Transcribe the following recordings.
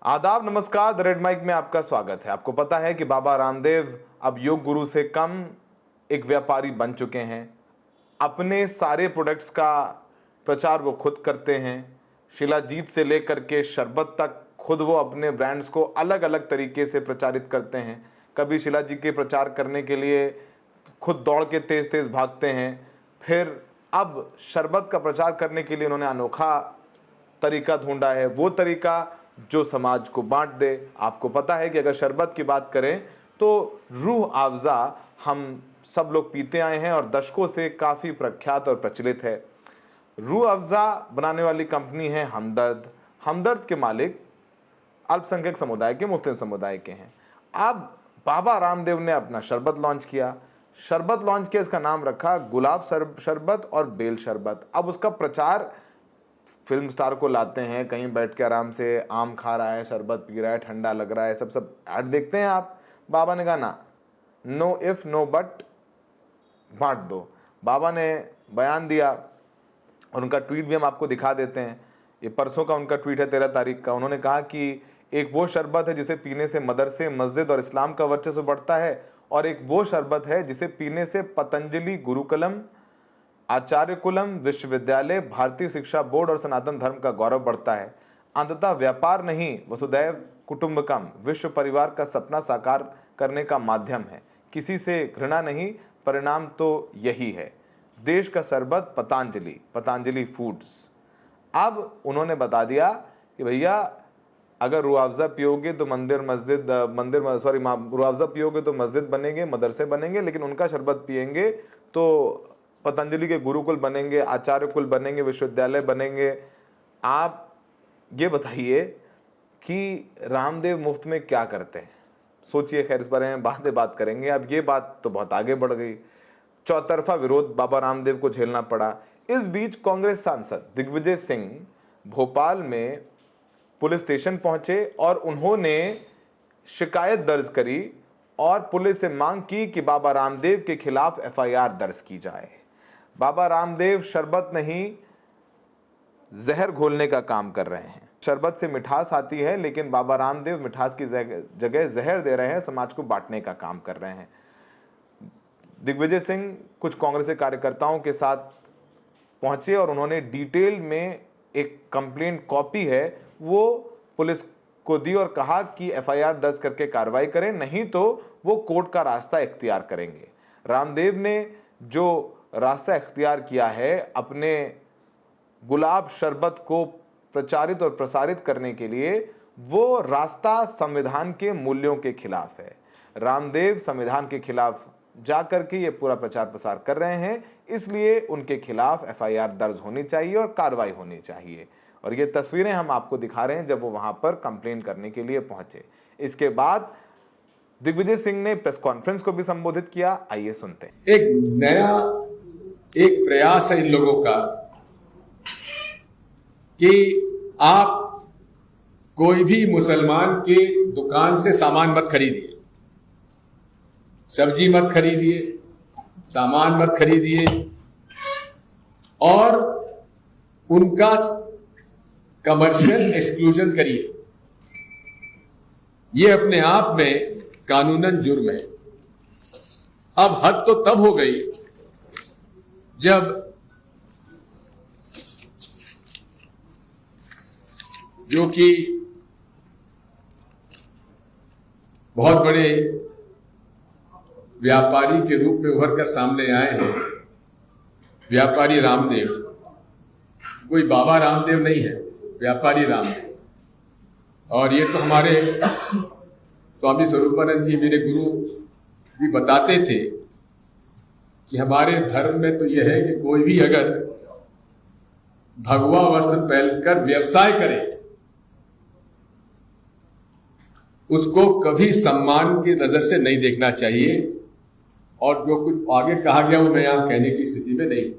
आदाब, नमस्कार। The red mic में आपका स्वागत है। आपको पता है कि बाबा रामदेव अब योग गुरु से कम एक व्यापारी बन चुके हैं। अपने सारे प्रोडक्ट्स का प्रचार वो खुद करते हैं। शिलाजीत से लेकर के शरबत तक खुद वो अपने ब्रांड्स को अलग अलग तरीके से प्रचारित करते हैं। कभी शिलाजी के प्रचार करने के लिए खुद दौड़ के तेज तेज भागते हैं, फिर अब शरबत का प्रचार करने के लिए उन्होंने अनोखा तरीका ढूंढा है, वो तरीका जो समाज को बांट दे। आपको पता है कि अगर शरबत की बात करें तो रूह अफ़ज़ा हम सब लोग पीते आए हैं और दशकों से काफ़ी प्रख्यात और प्रचलित है। रूह अफ़ज़ा बनाने वाली कंपनी है हमदर्द। हमदर्द के मालिक अल्पसंख्यक समुदाय के, मुस्लिम समुदाय के हैं। अब बाबा रामदेव ने अपना शरबत लॉन्च किया। इसका नाम रखा गुलाब शरबत और बेल शरबत। अब उसका प्रचार फिल्म स्टार को लाते हैं, कहीं बैठ के आराम से आम खा रहा है, शरबत पी रहा है, ठंडा लग रहा है, सब ऐड देखते हैं आप। बाबा ने कहा ना, नो इफ नो बट, बांट दो। बाबा ने बयान दिया और उनका ट्वीट भी हम आपको दिखा देते हैं। ये परसों का उनका ट्वीट है, 13 तारीख का। उन्होंने कहा कि एक वो शरबत है जिसे पीने से मदरसे, मस्जिद और इस्लाम का वर्चस्व बढ़ता है, और एक वो शरबत है जिसे पीने से पतंजलि, गुरुकुलम, आचार्य कुलम, विश्वविद्यालय, भारतीय शिक्षा बोर्ड और सनातन धर्म का गौरव बढ़ता है। अंततः व्यापार नहीं, वसुदैव कुटुंबकम, विश्व परिवार का सपना साकार करने का माध्यम है। किसी से घृणा नहीं, परिणाम तो यही है। देश का शरबत पतंजलि फूड्स। अब उन्होंने बता दिया कि भैया अगर रूह अफ़ज़ा पियोगे तो रूह अफ़ज़ा पियोगे तो मस्जिद बनेंगे, मदरसे बनेंगे, लेकिन उनका शरबत पिएंगे तो पतंजलि के गुरुकुल बनेंगे, आचार्य कुल बनेंगे, विश्वविद्यालय बनेंगे। आप ये बताइए कि रामदेव मुफ्त में क्या करते हैं? सोचिए। खैर, इस बारे में बात करेंगे। अब ये बात तो बहुत आगे बढ़ गई। चौतरफा विरोध बाबा रामदेव को झेलना पड़ा। इस बीच कांग्रेस सांसद दिग्विजय सिंह भोपाल में पुलिस स्टेशन पहुंचे और उन्होंने शिकायत दर्ज करी और पुलिस से मांग की कि बाबा रामदेव के खिलाफ एफआईआर दर्ज की जाए। बाबा रामदेव शरबत नहीं, जहर घोलने का काम कर रहे हैं। शरबत से मिठास आती है, लेकिन बाबा रामदेव मिठास की जगह जहर दे रहे हैं, समाज को बांटने का काम कर रहे हैं। दिग्विजय सिंह कुछ कांग्रेसी कार्यकर्ताओं के साथ पहुंचे और उन्होंने डिटेल में एक कंप्लेंट कॉपी है वो पुलिस को दी और कहा कि एफआईआर दर्ज करके कार्रवाई करें, नहीं तो वो कोर्ट का रास्ता इख्तियार करेंगे। रामदेव ने जो रास्ता इख्तियार किया है अपने गुलाब शरबत को प्रचारित और प्रसारित करने के लिए, वो रास्ता संविधान के मूल्यों के खिलाफ है। रामदेव संविधान के खिलाफ जाकर के ये पूरा प्रचार प्रसार कर रहे हैं, इसलिए उनके खिलाफ एफआईआर दर्ज होनी चाहिए और कार्रवाई होनी चाहिए। और ये तस्वीरें हम आपको दिखा रहे हैं जब वो वहां पर कंप्लेन करने के लिए पहुंचे। इसके बाद दिग्विजय सिंह ने प्रेस कॉन्फ्रेंस को भी संबोधित किया। आइए सुनते हैं। एक प्रयास है इन लोगों का कि आप कोई भी मुसलमान के दुकान से सामान मत खरीदिए, सब्जी मत खरीदिए, सामान मत खरीदिए और उनका कमर्शियल एक्सक्लूजन करिए। यह अपने आप में कानूनन जुर्म है। अब हद तो तब हो गई जब जो कि बहुत बड़े व्यापारी के रूप में उभर कर सामने आए हैं, व्यापारी रामदेव। कोई बाबा रामदेव नहीं है, व्यापारी रामदेव। और ये तो हमारे स्वामी स्वरूपानंद जी, मेरे गुरु जी, बताते थे कि हमारे धर्म में तो यह है कि कोई भी अगर भगवा वस्त्र पहनकर व्यवसाय करे उसको कभी सम्मान की नजर से नहीं देखना चाहिए। और जो कुछ आगे कहा गया वो मैं यहां कहने की स्थिति में नहीं।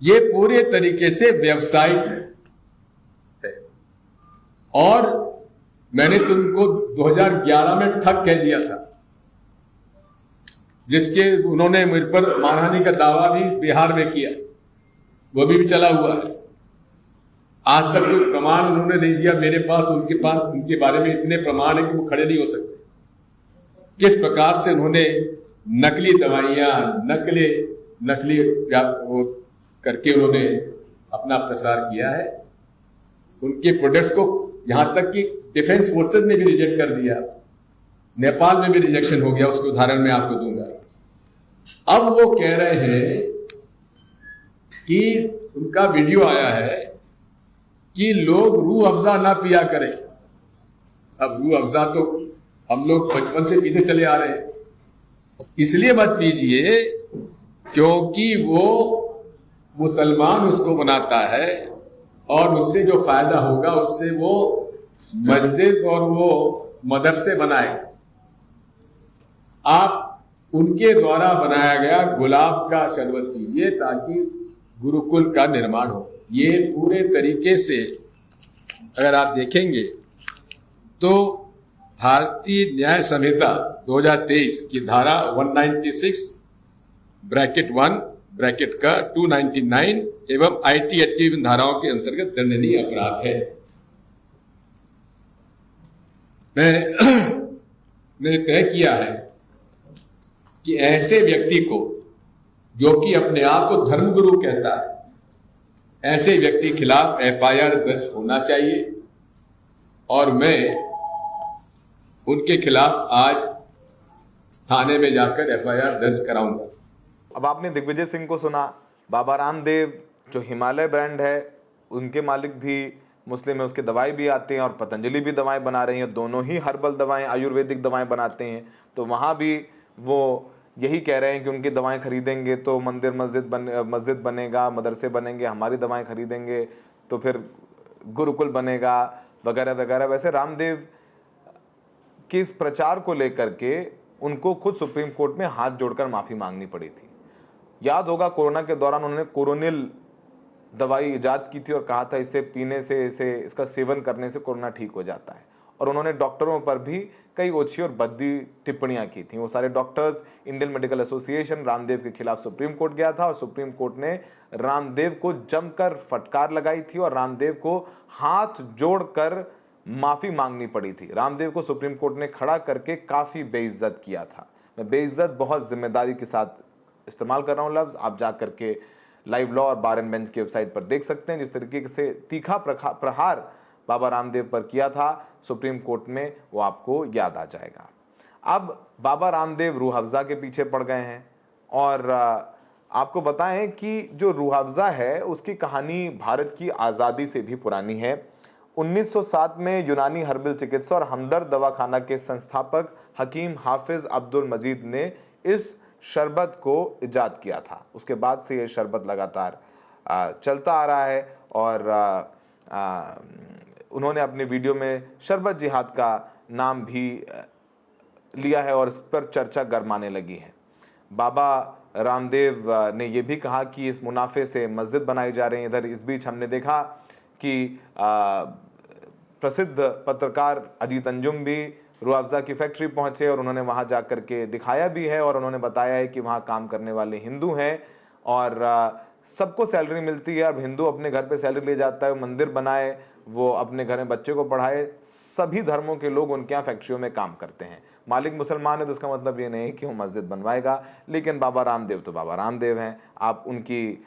ये पूरे तरीके से व्यवसायिक है और मैंने तुमको 2011 में ठग कह दिया था, जिसके उन्होंने मुझ पर मानहानि का दावा भी बिहार में किया, वो भी चला हुआ है। आज तक कोई प्रमाण उन्होंने नहीं दिया मेरे पास, उनके बारे में इतने प्रमाण है कि वो खड़े नहीं हो सकते। किस प्रकार से उन्होंने नकली दवाइयां, नकली वो करके उन्होंने अपना प्रसार किया है। उनके प्रोडक्ट्स को यहां तक कि डिफेंस फोर्सेस ने भी रिजेक्ट कर दिया, नेपाल में भी रिजेक्शन हो गया। उसके उदाहरण मैं आपको दूंगा। अब वो कह रहे हैं कि उनका वीडियो आया है कि लोग रूह अफ़ज़ा ना पिया करें। अब रूह अफ़ज़ा तो हम लोग बचपन से पीते चले आ रहे हैं, इसलिए मत पीजिए क्योंकि वो मुसलमान उसको बनाता है और उससे जो फायदा होगा उससे वो मस्जिद और वो मदरसे बनाए। आप उनके द्वारा बनाया गया गुलाब का शरबत पीजिए ताकि गुरुकुल का निर्माण हो। ये पूरे तरीके से अगर आप देखेंगे तो भारतीय न्याय संहिता 2023 की धारा 196(1) का 299 एवं IT एक्ट की धाराओं के अंतर्गत दंडनीय अपराध है। मैंने तय किया है कि ऐसे व्यक्ति को जो कि अपने आप को धर्मगुरु कहता है, ऐसे व्यक्ति के खिलाफ FIR दर्ज होना चाहिए और मैं उनके खिलाफ आज थाने में जाकर FIR दर्ज कराऊंगा। अब आपने दिग्विजय सिंह को सुना। बाबा रामदेव जो हिमालय ब्रांड है उनके मालिक भी मुस्लिम है, उसकी दवाई भी आती हैं और पतंजलि भी दवाएं बना रही हैं। दोनों ही हर्बल दवाएं, आयुर्वेदिक दवाएं बनाते हैं। तो वहाँ भी वो यही कह रहे हैं कि उनकी दवाएं खरीदेंगे तो मंदिर मस्जिद बनेगा, मदरसे बनेंगे, हमारी दवाएं खरीदेंगे तो फिर गुरुकुल बनेगा वगैरह वगैरह। वैसे रामदेव के इस प्रचार को लेकर के उनको खुद सुप्रीम कोर्ट में हाथ जोड़कर माफ़ी मांगनी पड़ी थी। याद होगा कोरोना के दौरान उन्होंने कोरोनिल दवाई इजाद की थी और कहा था इससे पीने से, इसका सेवन करने से कोरोना ठीक हो जाता है। और उन्होंने डॉक्टरों पर भी कई ओछी और भद्दी टिप्पणियां की थी। वो सारे doctors, Indian medical association Ramdev के खिलाफ सुप्रीम कोर्ट गया था और सुप्रीम कोर्ट ने रामदेव को जमकर फटकार लगाई थी और रामदेव को हाथ जोड़कर माफ़ी मांगनी पड़ी थी। रामदेव को सुप्रीम कोर्ट ने खड़ा करके काफ़ी बेइज्जत किया था। मैं बेइज्जत बहुत जिम्मेदारी के साथ इस्तेमाल कर रहा हूँ लफ्ज़। आप जा करके लाइव लॉ और बार एंड बेंच की वेबसाइट पर देख सकते हैं जिस तरीके से तीखा प्रहार बाबा रामदेव पर किया था सुप्रीम कोर्ट में, वो आपको याद आ जाएगा। अब बाबा रामदेव रूह अफ़ज़ा के पीछे पड़ गए हैं और आपको बताएं कि जो रूह अफ़ज़ा है उसकी कहानी भारत की आज़ादी से भी पुरानी है। 1907 में यूनानी हर्बल चिकित्सा और हमदर्द दवाखाना के संस्थापक हकीम हाफिज अब्दुल मजीद ने इस शरबत को इजाद किया था। उसके बाद से ये शरबत लगातार चलता आ रहा है और उन्होंने अपने वीडियो में शरबत जिहाद का नाम भी लिया है और इस पर चर्चा गरमाने लगी है। बाबा रामदेव ने यह भी कहा कि इस मुनाफे से मस्जिद बनाई जा रही है। इधर इस बीच हमने देखा कि प्रसिद्ध पत्रकार अजीत अंजुम भी रूह अफ़ज़ा की फैक्ट्री पहुंचे और उन्होंने वहां जाकर के दिखाया भी है और उन्होंने बताया है कि वहां काम करने वाले हिंदू हैं और सबको सैलरी मिलती है। अब हिंदू अपने घर पे सैलरी ले जाता है, मंदिर बनाए, वो अपने घर में बच्चे को पढ़ाए। सभी धर्मों के लोग उनके यहाँ फैक्ट्रियों में काम करते हैं। मालिक मुसलमान है तो उसका मतलब ये नहीं कि वो मस्जिद बनवाएगा, लेकिन बाबा रामदेव तो बाबा रामदेव हैं। आप उनकी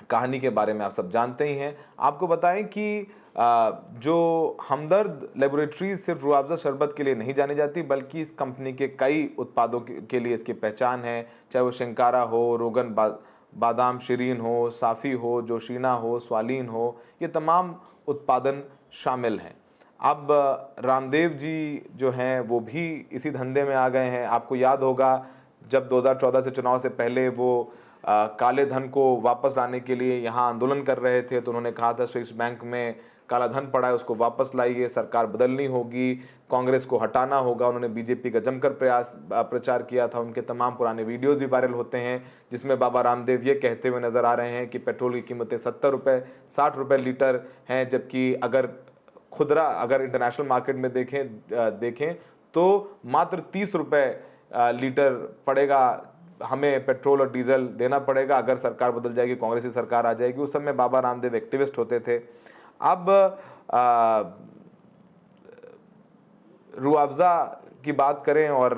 कहानी के बारे में आप सब जानते ही हैं। आपको बताएं कि जो हमदर्द लेबोरेटरीज सिर्फ रूह अफ़ज़ा शरबत के लिए नहीं जानी जाती बल्कि इस कंपनी के कई उत्पादों के लिए इसकी पहचान है। चाहे वो शिंकारा हो, रोगन बादाम शिरीन हो, साफ़ी हो, जोशीना हो, स्वालीन हो, ये तमाम उत्पादन शामिल हैं। अब रामदेव जी जो हैं वो भी इसी धंधे में आ गए हैं। आपको याद होगा जब 2014 से चुनाव से पहले वो काले धन को वापस लाने के लिए यहाँ आंदोलन कर रहे थे तो उन्होंने कहा था स्विस बैंक में काला धन पड़ा है, उसको वापस लाइए, सरकार बदलनी होगी, कांग्रेस को हटाना होगा। उन्होंने बीजेपी का जमकर प्रचार किया था। उनके तमाम पुराने वीडियोस भी वायरल होते हैं जिसमें बाबा रामदेव ये कहते हुए नजर आ रहे हैं कि पेट्रोल की कीमतें 70 रुपये 60 रुपये लीटर हैं, जबकि अगर इंटरनेशनल मार्केट में देखें तो मात्र 30 रुपये लीटर पड़ेगा हमें पेट्रोल और डीजल देना पड़ेगा, अगर सरकार बदल जाएगी, कांग्रेस की सरकार आ जाएगी। उस समय बाबा रामदेव एक्टिविस्ट होते थे। अब रुआवज़ा की बात करें और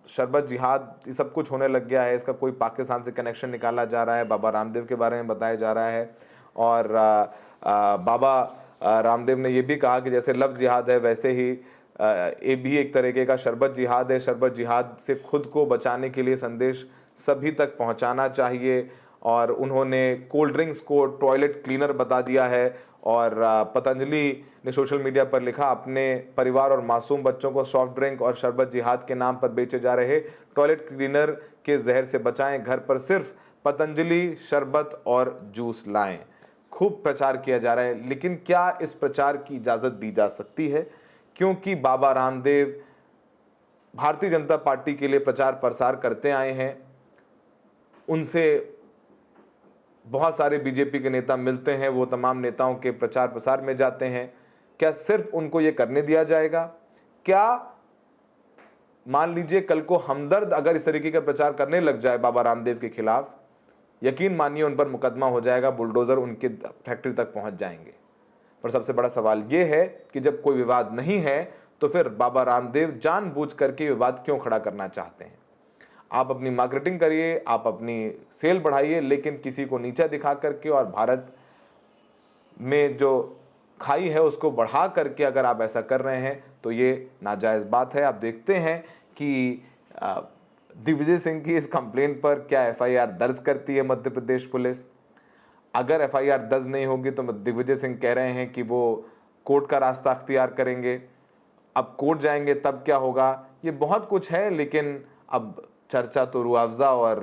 शरबत जिहाद, ये सब कुछ होने लग गया है। इसका कोई पाकिस्तान से कनेक्शन निकाला जा रहा है, बाबा रामदेव के बारे में बताया जा रहा है। और बाबा रामदेव ने ये भी कहा कि जैसे लफ्ज़ जिहाद है, वैसे ही ये भी एक तरीके का शरबत जिहाद है। शरबत जिहाद से खुद को बचाने के लिए संदेश सभी तक पहुंचाना चाहिए। और उन्होंने कोल्ड ड्रिंक्स को टॉयलेट क्लीनर बता दिया है। और पतंजलि ने सोशल मीडिया पर लिखा, अपने परिवार और मासूम बच्चों को सॉफ्ट ड्रिंक और शरबत जिहाद के नाम पर बेचे जा रहे टॉयलेट क्लीनर के जहर से बचाएं, घर पर सिर्फ पतंजलि शरबत और जूस लाएं। खूब प्रचार किया जा रहा है, लेकिन क्या इस प्रचार की इजाज़त दी जा सकती है? क्योंकि बाबा रामदेव भारतीय जनता पार्टी के लिए प्रचार प्रसार करते आए हैं। उनसे बहुत सारे बीजेपी के नेता मिलते हैं, वो तमाम नेताओं के प्रचार प्रसार में जाते हैं। क्या सिर्फ उनको ये करने दिया जाएगा? क्या मान लीजिए कल को हमदर्द अगर इस तरीके का प्रचार करने लग जाए बाबा रामदेव के खिलाफ, यकीन मानिए उन पर मुकदमा हो जाएगा, बुलडोज़र उनके फैक्ट्री तक पहुंच जाएंगे। पर सबसे बड़ा सवाल ये है कि जब कोई विवाद नहीं है तो फिर बाबा रामदेव जानबूझ करके विवाद क्यों खड़ा करना चाहते हैं? आप अपनी मार्केटिंग करिए, आप अपनी सेल बढ़ाइए, लेकिन किसी को नीचा दिखा करके और भारत में जो खाई है उसको बढ़ा करके अगर आप ऐसा कर रहे हैं तो ये नाजायज़ बात है। आप देखते हैं कि दिग्विजय सिंह की इस कंप्लेंट पर क्या एफआईआर दर्ज करती है मध्य प्रदेश पुलिस। अगर एफआईआर दर्ज नहीं होगी तो दिग्विजय सिंह कह रहे हैं कि वो कोर्ट का रास्ता अख्तियार करेंगे। अब कोर्ट जाएंगे तब क्या होगा, ये बहुत कुछ है। लेकिन अब चर्चा तो रुआवज़ा और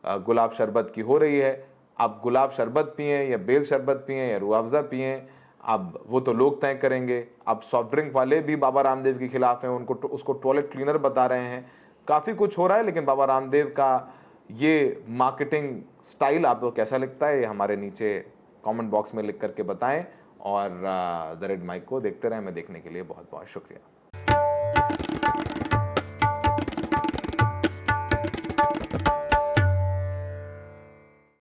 गुलाब शरबत की हो रही है। आप गुलाब शरबत पिएं या बेल शरबत पिएं या रुआवज़ा पिएं, अब वो तो लोग तय करेंगे। अब सॉफ्ट ड्रिंक वाले भी बाबा रामदेव के खिलाफ हैं, उनको उसको टॉयलेट क्लीनर बता रहे हैं। काफ़ी कुछ हो रहा है, लेकिन बाबा रामदेव का ये मार्केटिंग स्टाइल आपको कैसा लगता है, ये हमारे नीचे कमेंट बॉक्स में लिख करके बताएं। और द रेड माइक को देखते रहें। हमें देखने के लिए बहुत बहुत शुक्रिया।